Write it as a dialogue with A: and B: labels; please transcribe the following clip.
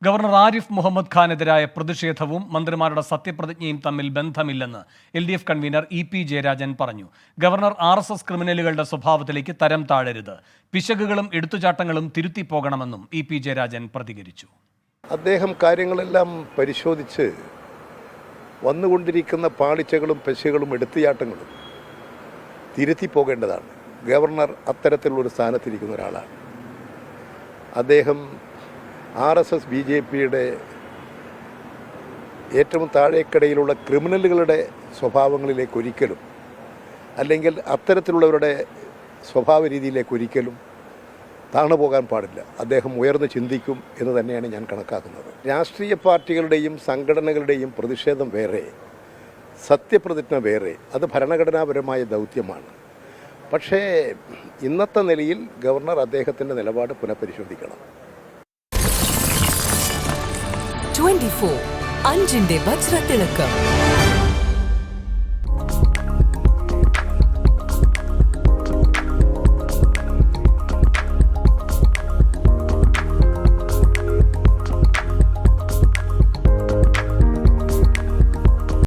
A: Governor Arif Muhammad ഖാനെതിരായ പ്രതിഷേധവും മന്ത്രിമാരുടെ സത്യപ്രതിജ്ഞയും തമ്മിൽ ബന്ധമില്ലെന്ന് LDF കൺവീനർ EP ജയരാജൻ പറഞ്ഞു. ഗവർണർ RSS ക്രിമിനലുകളുടെ സ്വഭാവത്തിലേക്ക് തരം താഴരുത്, പിശകുകളും എടുത്തുചാട്ടങ്ങളും തിരുത്തി പോകണമെന്നും EP ജയരാജൻ പ്രതികരിച്ചു.
B: അദ്ദേഹം കാര്യങ്ങളെല്ലാം പരിശോധിച്ച് വന്നുകൊണ്ടിരിക്കുന്ന പാളിച്ചകളും പെശകളും എടുത്തുചാട്ടങ്ങളും തിരുത്തി പോകേണ്ടതാണ്. ഗവർണർ അത്തരത്തിലുള്ളൊരു സ്ഥാനത്തിരിക്കുന്ന ഒരാളാണ്. അദ്ദേഹം RSS BJPയുടെ ഏറ്റവും താഴേക്കടയിലുള്ള ക്രിമിനലുകളുടെ സ്വഭാവങ്ങളിലേക്ക് ഒരിക്കലും, അല്ലെങ്കിൽ അത്തരത്തിലുള്ളവരുടെ സ്വഭാവ രീതിയിലേക്ക് ഒരിക്കലും താണു പോകാൻ പാടില്ല. അദ്ദേഹം ഉയർന്ന് ചിന്തിക്കും എന്ന് തന്നെയാണ് ഞാൻ കണക്കാക്കുന്നത്. രാഷ്ട്രീയ പാർട്ടികളുടെയും സംഘടനകളുടെയും പ്രതിഷേധം വേറെ, സത്യപ്രതിജ്ഞ വേറെ. അത് ഭരണഘടനാപരമായ ദൗത്യമാണ്. പക്ഷേ ഇന്നത്തെ നിലയിൽ ഗവർണർ അദ്ദേഹത്തിൻ്റെ നിലപാട് പുനഃപരിശോധിക്കണം.
C: 24 അഞ്ചിന്റെ വജ്രത്തിളക്കം.